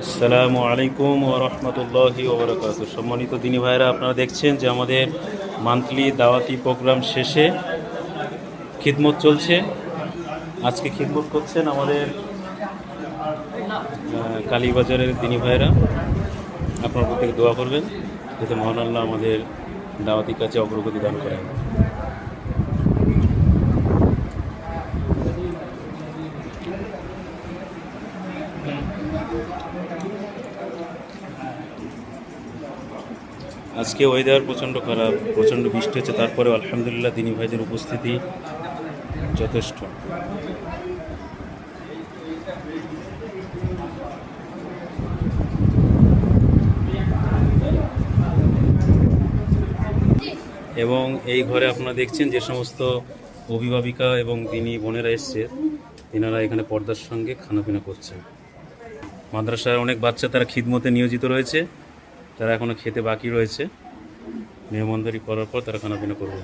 আসসালামু আলাইকুম ওয়া রাহমাতুল্লাহি ওয়া বারাকাতুহু। সম্মানিত দিনী ভাইরা, আপনারা দেখছেন যে আমাদের মান্থলি দাওয়াতি প্রোগ্রাম শেষে খিদমত চলছে। আজকে খিদমত করছেন আমাদের কালীবাজারের দিনী ভাইরা। আপনার প্রত্যেকে দোয়া করবেন যাতে মহান আল্লাহ আমাদের দাওয়াতি কাজে অগ্রগতি দান করেন। আজকে ওয়েদার প্রচণ্ড খারাপ, প্রচণ্ড বৃষ্টি হচ্ছে, তারপরেও আলহামদুলিল্লাহ দিনী ভাইদের উপস্থিতি যথেষ্ট। এবং এই ঘরে আপনারা দেখছেন যে সমস্ত অভিভাবিকা এবং দিনী বোনেরা এসছে, তিনারা এখানে পর্দার সঙ্গে খানাপিনা করছেন। মাদ্রাসার অনেক বাচ্চা তারা খিদমতে নিয়োজিত রয়েছে, তারা এখনও খেতে বাকি রয়েছে। মেহমানদারি করার পর তারা খানাপিনা করবে।